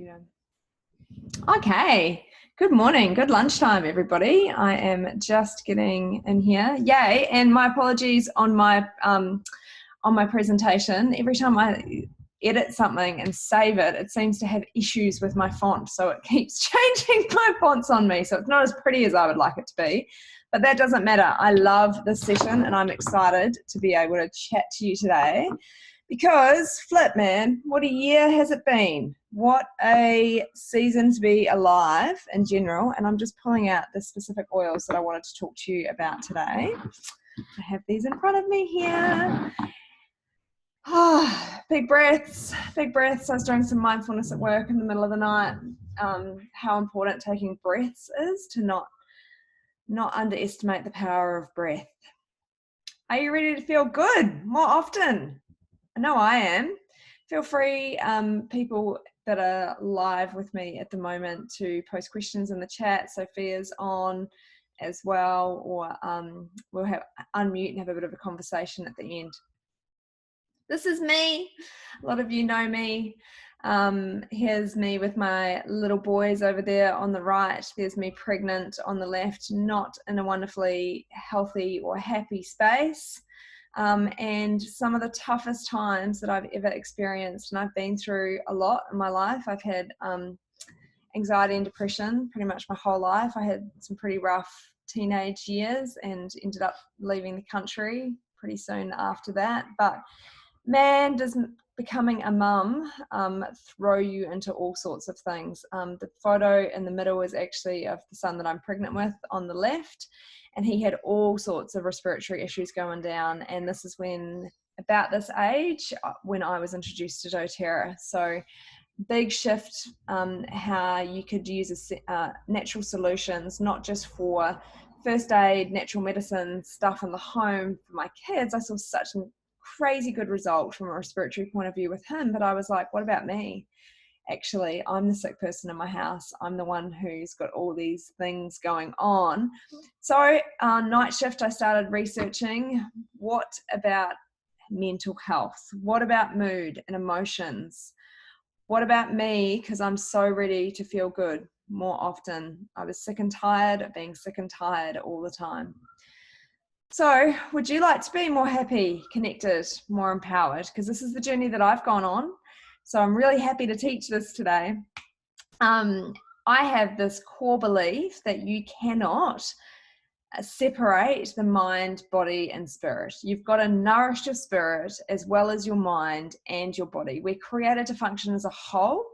you doing? Okay. Good morning. Good lunchtime, everybody. I am just getting in here. Yay! And my apologies on my presentation. Every time I edit something and save it, it seems to have issues with my font, so it keeps changing my fonts on me. So it's not as pretty as I would like it to be, but that doesn't matter. I love this session, and I'm excited to be able to chat to you today. Because, flip man, what a year has it been? What a season to be alive in general. And I'm just pulling out the specific oils that I wanted to talk to you about today. I have these in front of me here. Big breaths, big breaths. I was doing some mindfulness at work in the middle of the night. How important taking breaths is, to not underestimate the power of breath. Are you ready to feel good more often? I know I am. Feel free, people that are live with me at the moment, to post questions in the chat. Sophia's on as well, or we'll have unmute and have a bit of a conversation at the end. This is me. A lot of you know me. Here's me with my little boys over there on the right. There's me pregnant on the left, not in a wonderfully healthy or happy space. And some of the toughest times that I've ever experienced, and I've been through a lot in my life. I've had anxiety and depression pretty much my whole life. I had some pretty rough teenage years and ended up leaving the country pretty soon after that. But man, does becoming a mum throw you into all sorts of things. The photo in the middle is actually of the son that I'm pregnant with on the left, and he had all sorts of respiratory issues going down. And this is when, about this age, when I was introduced to doTERRA. So big shift, how you could use natural solutions, not just for first aid, natural medicine stuff in the home for my kids. I saw such a crazy good result from a respiratory point of view with him, but I was like, what about me? Actually, I'm the sick person in my house. I'm the one who's got all these things going on. So night shift, I started researching, what about mental health? What about mood and emotions? What about me? Because I'm so ready to feel good more often. I was sick and tired of being sick and tired all the time. So would you like to be more happy, connected, more empowered? Because this is the journey that I've gone on. So I'm really happy to teach this today. I have this core belief that you cannot separate the mind, body, and spirit. You've got to nourish your spirit as well as your mind and your body. We're created to function as a whole,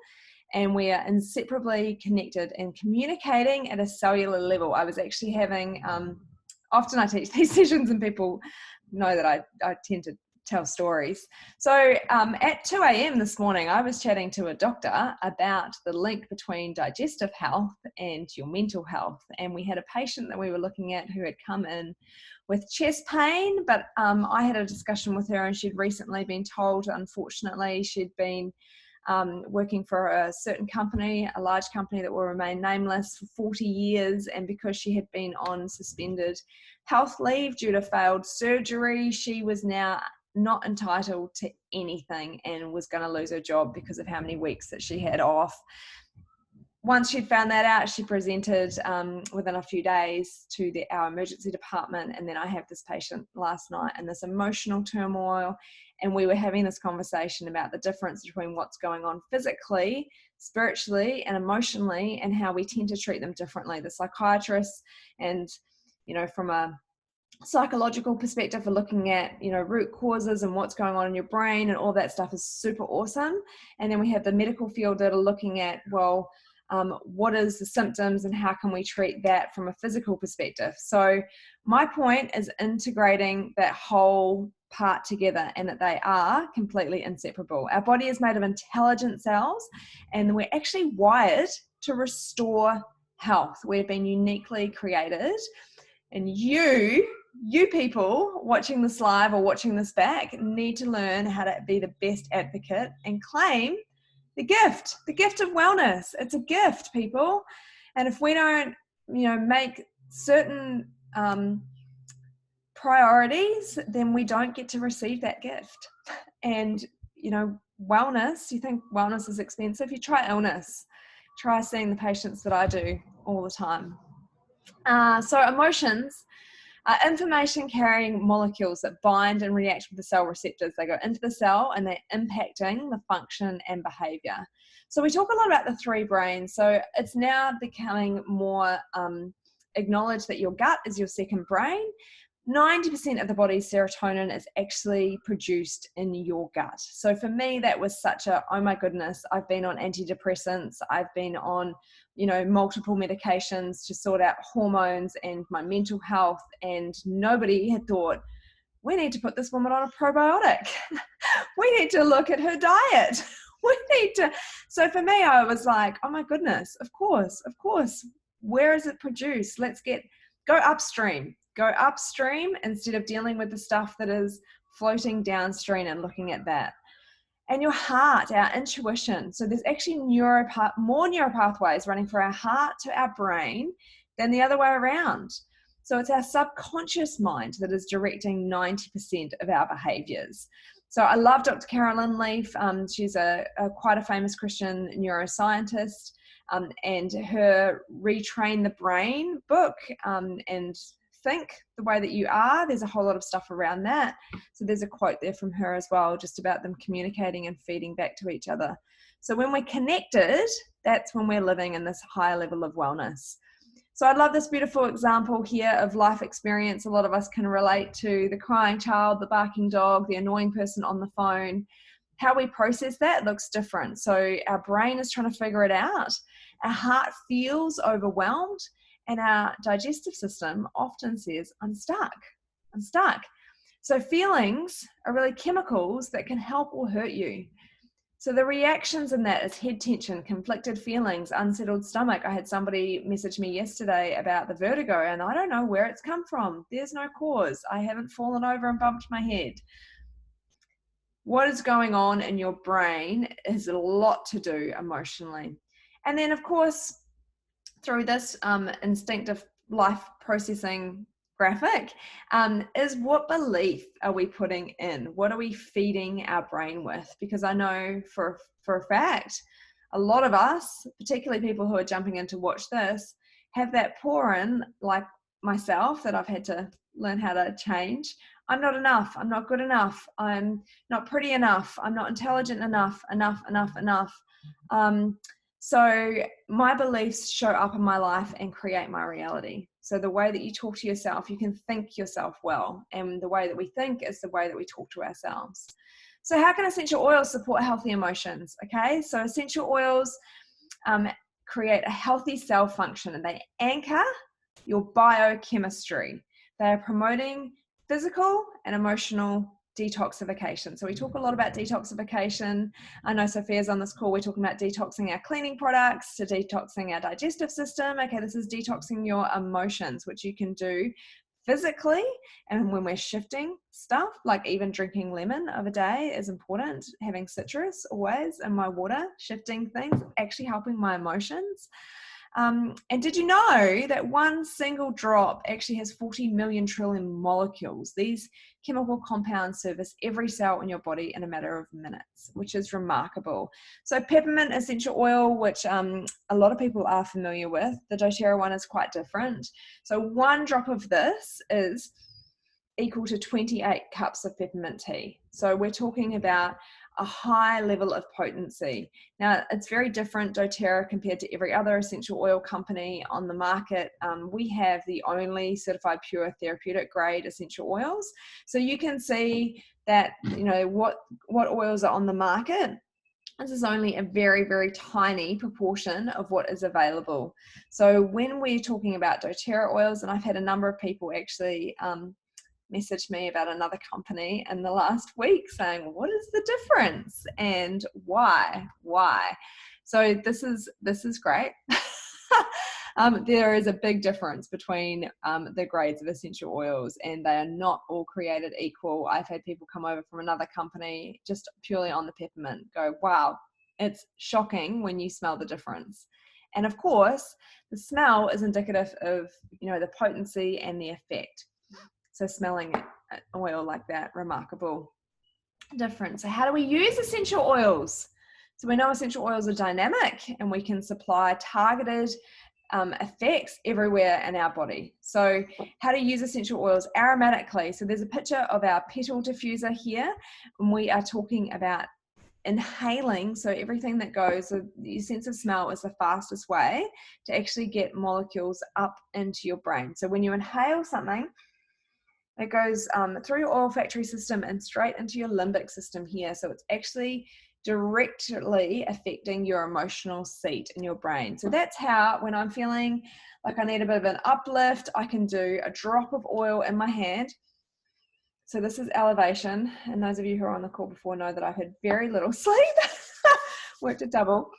and we are inseparably connected and communicating at a cellular level. I was actually having... often I teach these sessions and people know that I tend to tell stories. So at 2 a.m. this morning, I was chatting to a doctor about the link between digestive health and your mental health. And we had a patient that we were looking at who had come in with chest pain, but I had a discussion with her, and she'd recently been told, unfortunately, she'd been working for a certain company, a large company that will remain nameless, for 40 years. And because she had been on suspended health leave due to failed surgery, she was now not entitled to anything and was going to lose her job because of how many weeks that she had off. Once she'd found that out, she presented within a few days to our emergency department. And then I have this patient last night in this emotional turmoil. And we were having this conversation about the difference between what's going on physically, spiritually, and emotionally, and how we tend to treat them differently. The psychiatrists and, from a psychological perspective are looking at, root causes and what's going on in your brain, and all that stuff is super awesome. And then we have the medical field that are looking at, well, what is the symptoms and how can we treat that from a physical perspective? So my point is integrating that whole part together, and that they are completely inseparable. Our body is made of intelligent cells, and we're actually wired to restore health. We've been uniquely created, and you people watching this live or watching this back need to learn how to be the best advocate and claim the gift of wellness. It's a gift, people. And if we don't, make certain priorities, then we don't get to receive that gift. And, wellness, you think wellness is expensive, you try illness. Try seeing the patients that I do all the time. So emotions are information carrying molecules that bind and react with the cell receptors. They go into the cell and they're impacting the function and behavior. So we talk a lot about the three brains. So it's now becoming more acknowledged that your gut is your second brain. 90% of the body's serotonin is actually produced in your gut. So for me, that was such a, oh my goodness, I've been on antidepressants, I've been on, multiple medications to sort out hormones and my mental health, and nobody had thought, we need to put this woman on a probiotic. We need to look at her diet. So for me, I was like, oh my goodness, of course. Where is it produced? Go upstream instead of dealing with the stuff that is floating downstream and looking at that. And your heart, our intuition. So there's actually more neuropathways running from our heart to our brain than the other way around. So it's our subconscious mind that is directing 90% of our behaviors. So I love Dr. Carolyn Leaf. She's quite a famous Christian neuroscientist, and her Retrain the Brain book, and Think the Way That You Are. There's a whole lot of stuff around that. So there's a quote there from her as well, just about them communicating and feeding back to each other. So when we're connected, that's when we're living in this higher level of wellness. So I love this beautiful example here of life experience. A lot of us can relate to the crying child, the barking dog, the annoying person on the phone. How we process that looks different. So our brain is trying to figure it out. Our heart feels overwhelmed, and our digestive system often says, I'm stuck. So feelings are really chemicals that can help or hurt you. So the reactions in that is head tension, conflicted feelings, unsettled stomach. I had somebody message me yesterday about the vertigo, and I don't know where it's come from. There's no cause. I haven't fallen over and bumped my head. What is going on in your brain is a lot to do emotionally. And then, of course, through this instinctive life processing graphic, is what belief are we putting in? What are we feeding our brain with? Because I know for a fact, a lot of us, particularly people who are jumping in to watch this, have that pour in, like myself, that I've had to learn how to change. I'm not enough. I'm not good enough. I'm not pretty enough. I'm not intelligent enough. So my beliefs show up in my life and create my reality. So the way that you talk to yourself, you can think yourself well. And the way that we think is the way that we talk to ourselves. So how can essential oils support healthy emotions? Okay, so essential oils create a healthy cell function, and they anchor your biochemistry. They are promoting physical and emotional detoxification. So we talk a lot about detoxification. I know Sophia's on this call. We're talking about detoxing our cleaning products to detoxing our digestive system. Okay, this is detoxing your emotions, which you can do physically. And when we're shifting stuff, like even drinking lemon of a day is important. Having citrus always in my water, shifting things, actually helping my emotions. And did you know that one single drop actually has 40 million trillion molecules? These chemical compounds service every cell in your body in a matter of minutes, which is remarkable. So peppermint essential oil, which a lot of people are familiar with, the doTERRA one is quite different. So one drop of this is equal to 28 cups of peppermint tea. So we're talking about a high level of potency. Now, it's very different, doTERRA, compared to every other essential oil company on the market. We have the only certified pure therapeutic grade essential oils. So you can see that, what oils are on the market. This is only a very, very tiny proportion of what is available. So when we're talking about doTERRA oils, and I've had a number of people actually messaged me about another company in the last week saying, what is the difference and why? So this is great. There is a big difference between the grades of essential oils, and they are not all created equal. I've had people come over from another company just purely on the peppermint go, wow, it's shocking when you smell the difference. And of course, the smell is indicative of, the potency and the effect. So smelling oil like that, remarkable. different. So how do we use essential oils? So we know essential oils are dynamic and we can supply targeted effects everywhere in our body. So how to use essential oils aromatically. So there's a picture of our petal diffuser here, and we are talking about inhaling. So everything that goes, so your sense of smell is the fastest way to actually get molecules up into your brain. So when you inhale something, it goes through your olfactory system and straight into your limbic system here. So it's actually directly affecting your emotional seat in your brain. So that's how, when I'm feeling like I need a bit of an uplift, I can do a drop of oil in my hand. So this is elevation. And those of you who are on the call before know that I've had very little sleep, worked a double.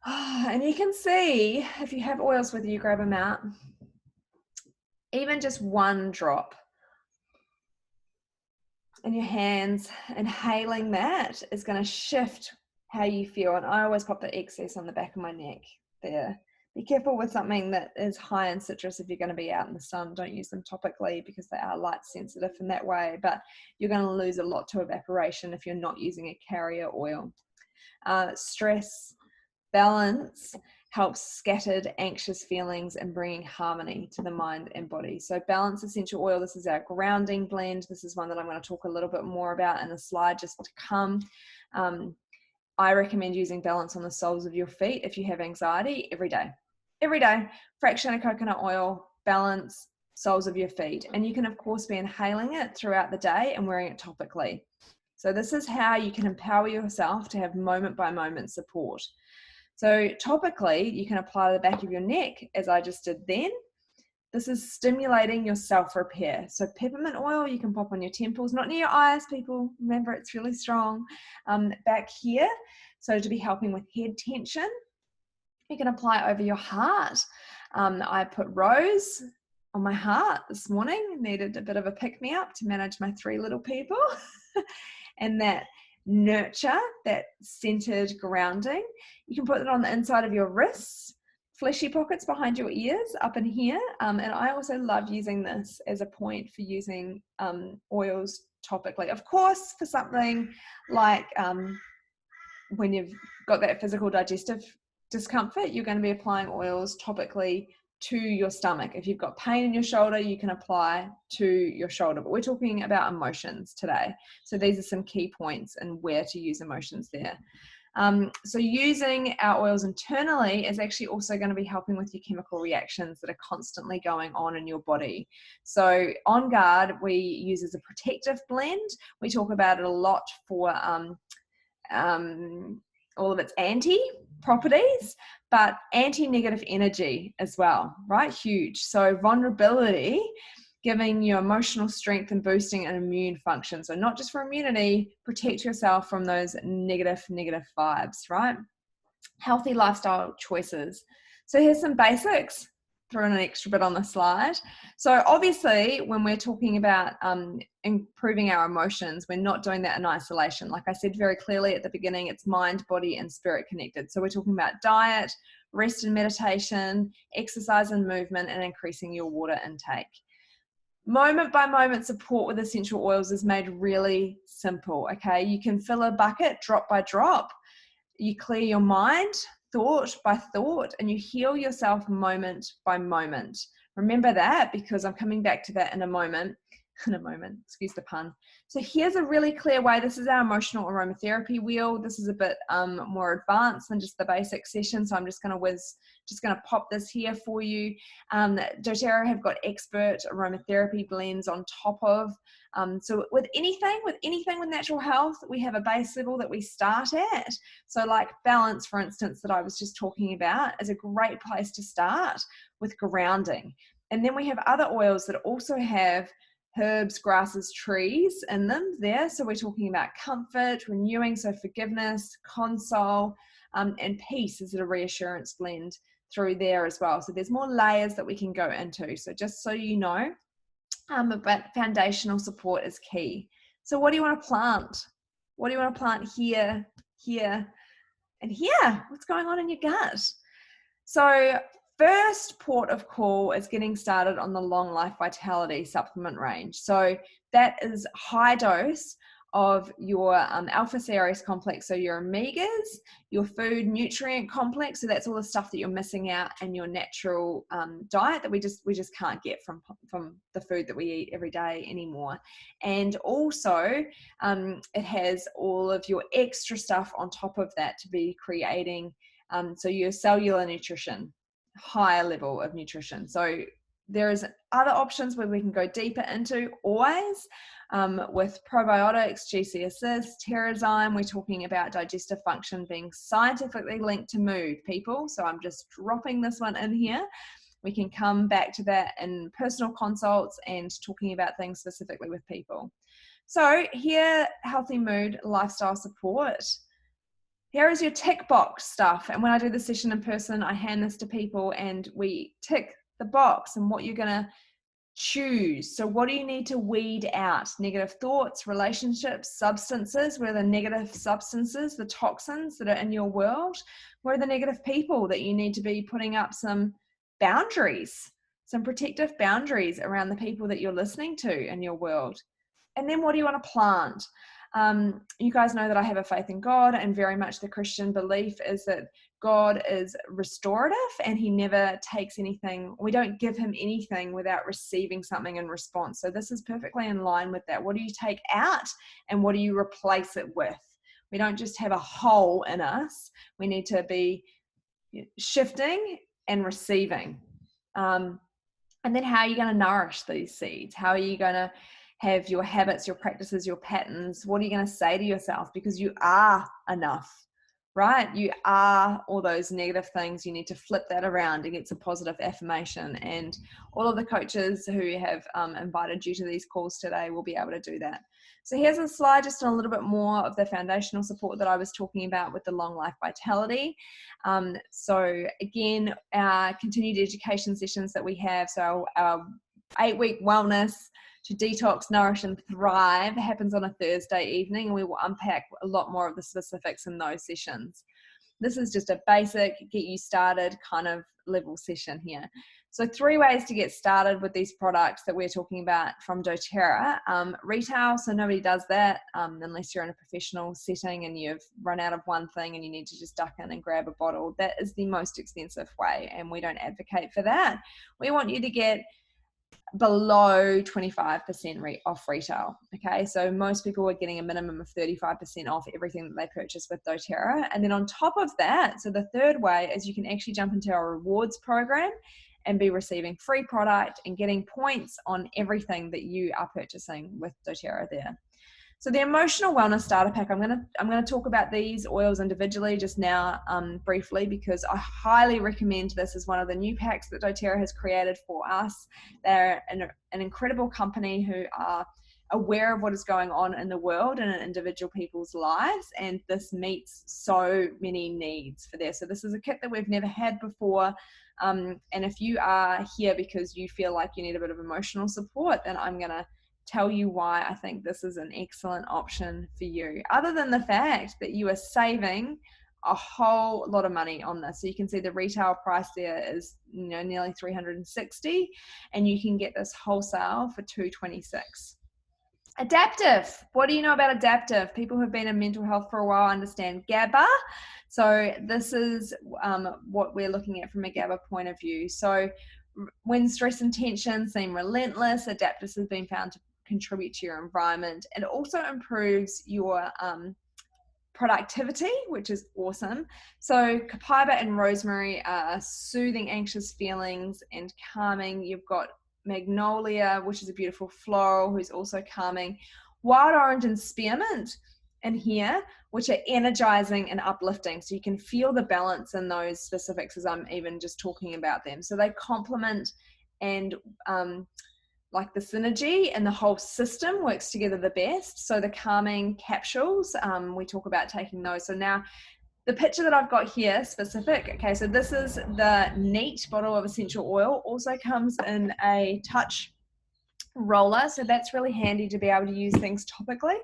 And you can see, if you have oils with you, grab them out. Even just one drop in your hands, inhaling that is going to shift how you feel. And I always pop the excess on the back of my neck there. Be careful with something that is high in citrus if you're going to be out in the sun. Don't use them topically because they are light sensitive in that way, but you're going to lose a lot to evaporation if you're not using a carrier oil. Stress, balance helps scattered anxious feelings and bringing harmony to the mind and body. So balance essential oil, this is our grounding blend. This is one that I'm going to talk a little bit more about in a slide just to come. I recommend using balance on the soles of your feet if you have anxiety every day. Every day, fraction of coconut oil, balance, soles of your feet. And you can of course be inhaling it throughout the day and wearing it topically. So this is how you can empower yourself to have moment by moment support. So topically, you can apply to the back of your neck, as I just did then. This is stimulating your self-repair. So peppermint oil, you can pop on your temples, not near your eyes, people. Remember, it's really strong. Back here, so to be helping with head tension. You can apply over your heart. I put rose on my heart this morning. Needed a bit of a pick-me-up to manage my 3 little people. And that nurture, that centered grounding. You can put it on the inside of your wrists, fleshy pockets behind your ears, up in here. And I also love using this as a point for using oils topically. Of course, for something like when you've got that physical digestive discomfort, you're going to be applying oils topically to your stomach. If you've got pain in your shoulder, you can apply to your shoulder, but we're talking about emotions today. So these are some key points and where to use emotions there. So using our oils internally is actually also going to be helping with your chemical reactions that are constantly going on in your body. So On Guard, we use as a protective blend. We talk about it a lot for all of its anti-properties, but anti-negative energy as well, right? Huge. So vulnerability, giving you emotional strength and boosting an immune function. So not just for immunity, protect yourself from those negative vibes, right? Healthy lifestyle choices. So here's some basics. Throw in an extra bit on the slide. So obviously, when we're talking about improving our emotions, we're not doing that in isolation. Like I said very clearly at the beginning, it's mind, body, and spirit connected. So we're talking about diet, rest and meditation, exercise and movement, and increasing your water intake. Moment by moment support with essential oils is made really simple, okay? You can fill a bucket drop by drop. You clear your mind thought by thought, and you heal yourself moment by moment. Remember that, because I'm coming back to that in a moment, excuse the pun. So here's a really clear way. This is our emotional aromatherapy wheel. This is a bit more advanced than just the basic session. So I'm just going to pop this here for you. doTERRA have got expert aromatherapy blends on top of. So with anything with natural health, we have a base level that we start at. So like balance, for instance, that I was just talking about, is a great place to start with grounding. And then we have other oils that also have herbs, grasses, trees in them there. So we're talking about comfort, renewing, so forgiveness, console, and peace is a reassurance blend through there as well. So there's more layers that we can go into. So just so you know, but foundational support is key. So what do you want to plant? What do you want to plant here, here, and here? What's going on in your gut? So first port of call is getting started on the Long Life Vitality supplement range. So that is high dose of your alpha series complex, so your omegas, your food nutrient complex, so that's all the stuff that you're missing out in your natural diet that we just can't get from the food that we eat every day anymore. And also it has all of your extra stuff on top of that to be creating so your cellular nutrition, higher level of nutrition. So there is other options where we can go deeper into always with probiotics, GC Assist, Terrazyme. We're talking about digestive function being scientifically linked to mood, people. So I'm just dropping this one in here. We can come back to that in personal consults and talking about things specifically with people. So here, healthy mood, lifestyle support. Here is your tick box stuff. And when I do the session in person, I hand this to people and we tick the box and what you're going to choose. So what do you need to weed out? Negative thoughts, relationships, substances. What are the negative substances, the toxins that are in your world? What are the negative people that you need to be putting up some boundaries, some protective boundaries around the people that you're listening to in your world? And then what do you want to plant? You guys know that I have a faith in God, and very much the Christian belief is that God is restorative and he never takes anything. We don't give him anything without receiving something in response. So this is perfectly in line with that. What do you take out and what do you replace it with? We don't just have a hole in us. We need to be shifting and receiving. And then how are you going to nourish these seeds? How are you going to have your habits, your practices, your patterns? What are you going to say to yourself? Because you are enough, right? You are all those negative things. You need to flip that around and get some positive affirmation. And all of the coaches who have invited you to these calls today will be able to do that. So here's a slide just on a little bit more of the foundational support that I was talking about with the Long Life Vitality. So again, our continued education sessions that we have, so our 8-week wellness to detox, nourish, and thrive happens on a Thursday evening, and we will unpack a lot more of the specifics in those sessions. This is just a basic, get you started kind of level session here. So 3 ways to get started with these products that we're talking about from doTERRA. Retail, so nobody does that unless you're in a professional setting and you've run out of one thing and you need to just duck in and grab a bottle. That is the most expensive way, and we don't advocate for that. We want you to get below 25% off retail. Okay, so most people are getting a minimum of 35% off everything that they purchase with doTERRA. And then on top of that, so the third way is you can actually jump into our rewards program and be receiving free product and getting points on everything that you are purchasing with doTERRA there. So the emotional wellness starter pack, I'm gonna talk about these oils individually just now briefly, because I highly recommend this as one of the new packs that doTERRA has created for us. They're an incredible company who are aware of what is going on in the world and in individual people's lives, and this meets so many needs for there. So this is a kit that we've never had before, and if you are here because you feel like you need a bit of emotional support, then I'm gonna tell you why I think this is an excellent option for you, other than the fact that you are saving a whole lot of money on this. So you can see the retail price there is nearly $360, and you can get this wholesale for $226. Adaptive. What do you know about adaptive? People who've been in mental health for a while understand GABA. So this is what we're looking at from a GABA point of view. So when stress and tension seem relentless, adaptives have been found to contribute to your environment, and also improves your productivity, which is awesome. So copaiba and rosemary are soothing anxious feelings and calming. You've got magnolia, which is a beautiful floral, who's also calming. Wild orange and spearmint in here, which are energizing and uplifting. So you can feel the balance in those specifics as I'm even just talking about them. So they complement and like the synergy and the whole system works together the best. So the calming capsules, we talk about taking those. So now the picture that I've got here specific, okay, so this is the neat bottle of essential oil, also comes in a touch roller. So that's really handy to be able to use things topically.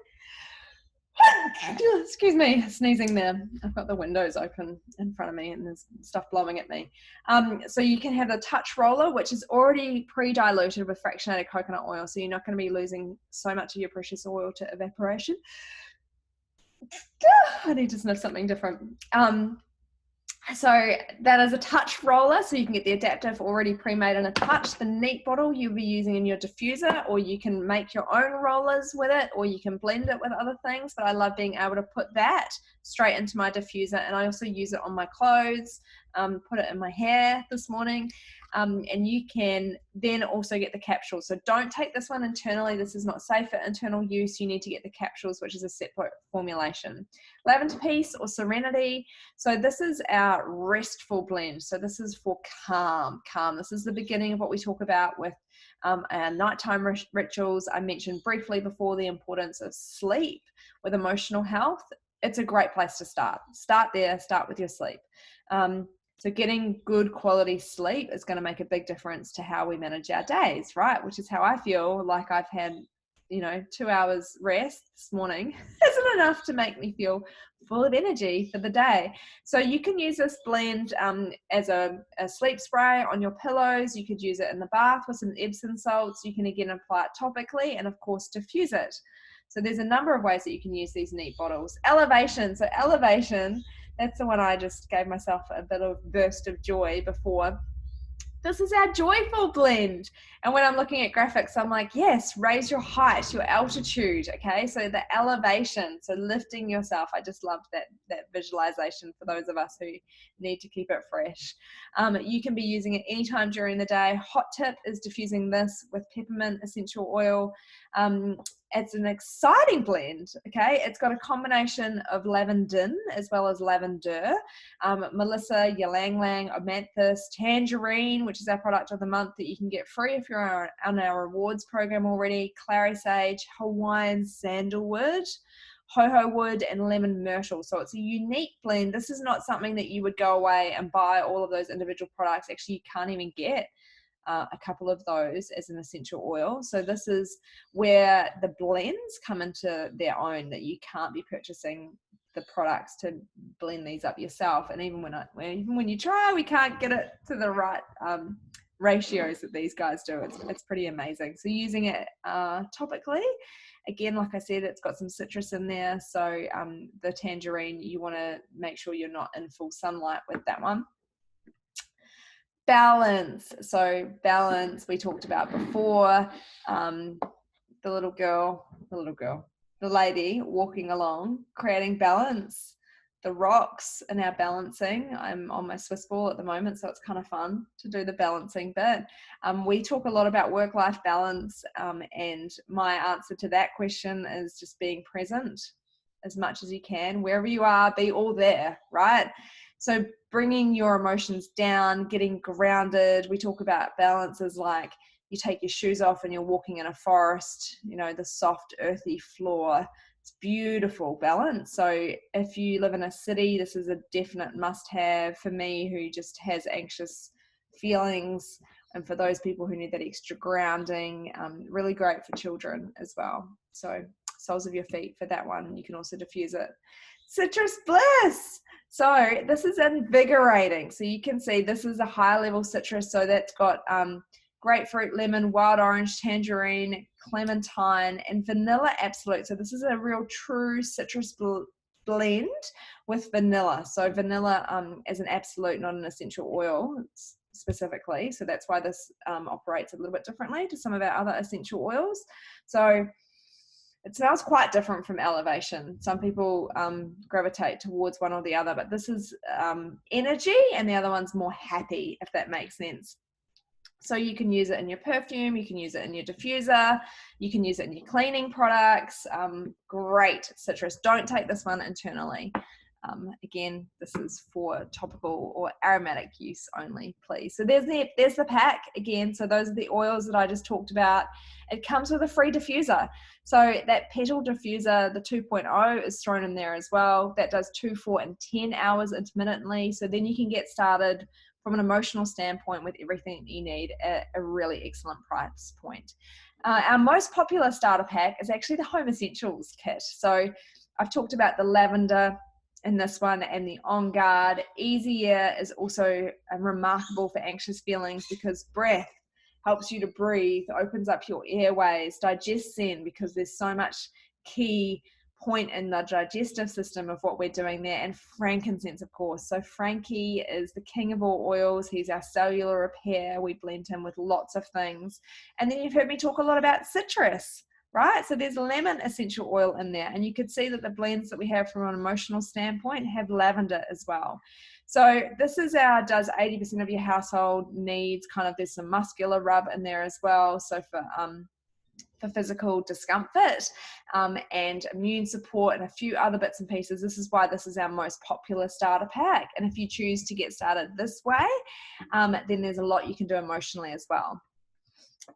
Excuse me, sneezing there. I've got the windows open in front of me and there's stuff blowing at me. So you can have the touch roller, which is already pre-diluted with fractionated coconut oil. So you're not going to be losing so much of your precious oil to evaporation. I need to sniff something different. So that is a touch roller, so you can get the adaptive already pre-made in a touch. The neat bottle you'll be using in your diffuser, or you can make your own rollers with it, or you can blend it with other things, but I love being able to put that straight into my diffuser, and I also use it on my clothes, put it in my hair this morning, and you can then also get the capsules. So don't take this one internally. This is not safe for internal use. You need to get the capsules, which is a separate formulation. Lavender Peace or Serenity. So this is our restful blend. So this is for calm. This is the beginning of what we talk about with our nighttime rituals. I mentioned briefly before the importance of sleep with emotional health. It's a great place to start. Start there, start with your sleep. So getting good quality sleep is going to make a big difference to how we manage our days, right? Which is how I feel like I've had, 2 hours rest this morning isn't enough to make me feel full of energy for the day. So you can use this blend as a sleep spray on your pillows. You could use it in the bath with some Epsom salts. You can again apply it topically and of course diffuse it. So there's a number of ways that you can use these neat bottles. Elevation. So Elevation, that's the one I just gave myself a bit of burst of joy before. This is our joyful blend. And when I'm looking at graphics, I'm like, yes, raise your height, your altitude. Okay. So the elevation, so lifting yourself. I just loved that visualization for those of us who need to keep it fresh. You can be using it anytime during the day. Hot tip is diffusing this with peppermint essential oil. It's an exciting blend, okay? It's got a combination of lavandin as well as lavender, melissa, ylang ylang, amanthus, tangerine, which is our product of the month that you can get free if you're on our rewards program already, clary sage, Hawaiian sandalwood, jojoba wood, and lemon myrtle. So it's a unique blend. This is not something that you would go away and buy all of those individual products. Actually, you can't even get a couple of those as an essential oil. So this is where the blends come into their own, that you can't be purchasing the products to blend these up yourself. And even when you try, we can't get it to the right ratios that these guys do. It's pretty amazing. So using it topically, again, like I said, it's got some citrus in there. So the tangerine, you want to make sure you're not in full sunlight with that one. Balance. So balance, we talked about before. The lady walking along, creating balance. The rocks in our balancing. I'm on my Swiss ball at the moment, so it's kind of fun to do the balancing bit. We talk a lot about work-life balance, and my answer to that question is just being present as much as you can. Wherever you are, be all there, right? So bringing your emotions down, getting grounded. We talk about balance as like you take your shoes off and you're walking in a forest, the soft, earthy floor. It's beautiful balance. So if you live in a city, this is a definite must-have for me who just has anxious feelings, and for those people who need that extra grounding. Really great for children as well. So soles of your feet for that one. You can also diffuse it. Citrus Bliss. So this is invigorating. So you can see this is a high level citrus. So that's got grapefruit, lemon, wild orange, tangerine, clementine, and vanilla absolute. So this is a real true citrus blend with vanilla. So vanilla as an absolute, not an essential oil specifically. So that's why this operates a little bit differently to some of our other essential oils. So it smells quite different from Elevation. Some people gravitate towards one or the other, but this is energy and the other one's more happy, if that makes sense. So you can use it in your perfume, you can use it in your diffuser, you can use it in your cleaning products. Great citrus. Don't take this one internally. Again, this is for topical or aromatic use only, please. So there's the pack again. So those are the oils that I just talked about. It comes with a free diffuser. So that petal diffuser, the 2.0, is thrown in there as well. That does 2, 4, and 10 hours intermittently. So then you can get started from an emotional standpoint with everything that you need at a really excellent price point. Our most popular starter pack is actually the Home Essentials kit. So I've talked about the lavender in this one and the On Guard. Easy Air is also remarkable for anxious feelings because breath helps you to breathe, opens up your airways. Digest Zen, because there's so much key point in the digestive system of what we're doing there. And frankincense, of course. So Frankie is the king of all oils. He's our cellular repair. We blend him with lots of things. And then you've heard me talk a lot about citrus, right? So there's lemon essential oil in there. And you could see that the blends that we have from an emotional standpoint have lavender as well. So this is does 80% of your household needs. Kind of, there's some muscular rub in there as well. So for physical discomfort and immune support and a few other bits and pieces. This is why this is our most popular starter pack. And if you choose to get started this way, then there's a lot you can do emotionally as well.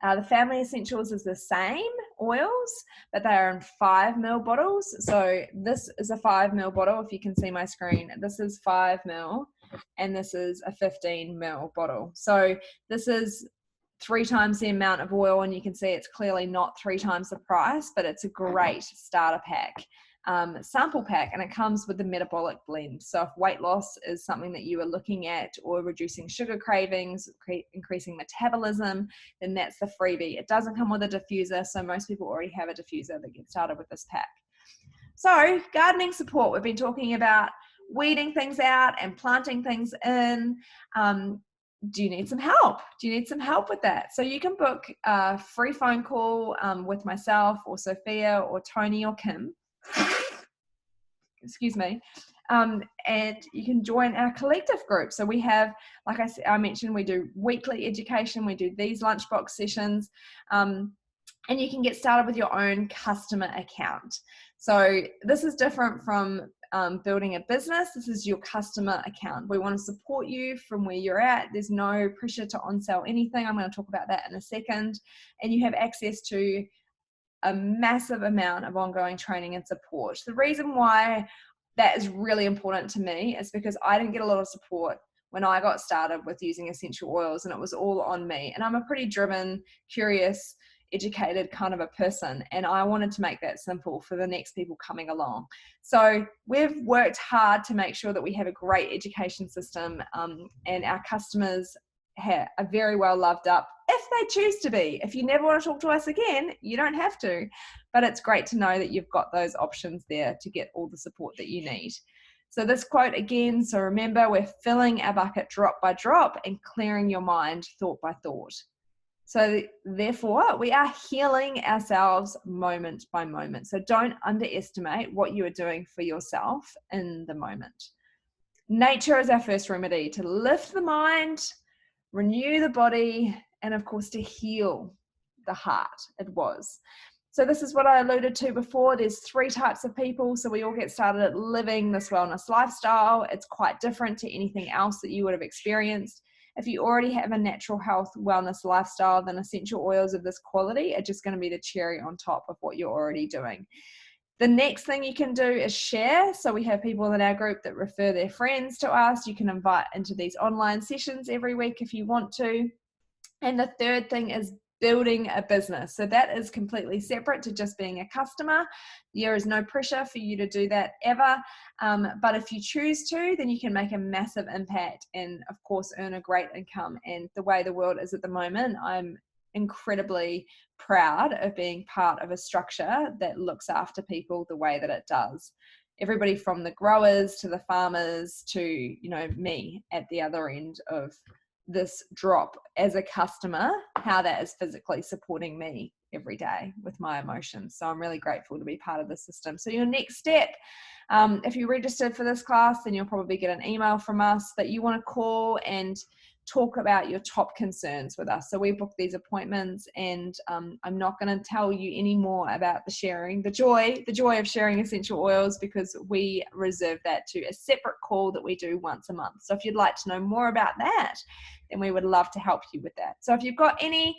The Family Essentials is the same oils, but they are in 5 ml bottles. So this is a 5 ml bottle. If you can see my screen, this is 5 ml and this is a 15 ml bottle. So this is 3 times the amount of oil, and you can see it's clearly not 3 times the price, but it's a great starter pack, sample pack, and it comes with the metabolic blend. So if weight loss is something that you are looking at, or reducing sugar cravings, increasing metabolism, then that's the freebie. It doesn't come with a diffuser, so most people already have a diffuser that gets started with this pack. So gardening support, we've been talking about weeding things out and planting things in. Do you need some help? Do you need some help with that? So you can book a free phone call with myself or Sophia or Tony or Kim. Excuse me. And you can join our collective group. So we have, like I mentioned, we do weekly education. We do these lunchbox sessions. And you can get started with your own customer account. So this is different from building a business. This is your customer account. We want to support you from where you're at. There's no pressure to on-sell anything. I'm going to talk about that in a second. And you have access to a massive amount of ongoing training and support. The reason why that is really important to me is because I didn't get a lot of support when I got started with using essential oils, and it was all on me. And I'm a pretty driven, curious, educated kind of a person, and I wanted to make that simple for the next people coming along. So we've worked hard to make sure that we have a great education system, and our customers are very well loved up if they choose to be. If you never want to talk to us again, you don't have to, but it's great to know that you've got those options there to get all the support that you need. So this quote again, so remember, we're filling our bucket drop by drop and clearing your mind thought by thought. So therefore, we are healing ourselves moment by moment. So don't underestimate what you are doing for yourself in the moment. Nature is our first remedy to lift the mind, renew the body, and of course to heal the heart. It was. So this is what I alluded to before. There's 3 types of people. So we all get started at living this wellness lifestyle. It's quite different to anything else that you would have experienced. If you already have a natural health wellness lifestyle, then essential oils of this quality are just going to be the cherry on top of what you're already doing. The next thing you can do is share. So we have people in our group that refer their friends to us. You can invite into these online sessions every week if you want to. And the third thing is building a business. So that is completely separate to just being a customer. There is no pressure for you to do that ever. But if you choose to, then you can make a massive impact and of course earn a great income. And the way the world is at the moment, I'm incredibly proud of being part of a structure that looks after people the way that it does. Everybody from the growers to the farmers to, you know, me at the other end of this drop as a customer, how that is physically supporting me every day with my emotions. So I'm really grateful to be part of the system. So your next step, if you registered for this class, then you'll probably get an email from us that you want to call and talk about your top concerns with us. So we book these appointments, and I'm not going to tell you any more about the sharing, the joy of sharing essential oils, because we reserve that to a separate call that we do once a month. So if you'd like to know more about that, then we would love to help you with that. So if you've got any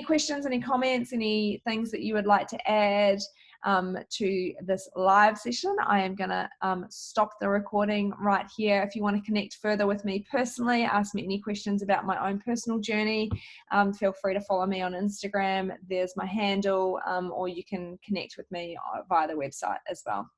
questions, any comments, any things that you would like to add, to this live session. I am going to stop the recording right here. If you want to connect further with me personally, ask me any questions about my own personal journey, feel free to follow me on Instagram. There's my handle, or you can connect with me via the website as well.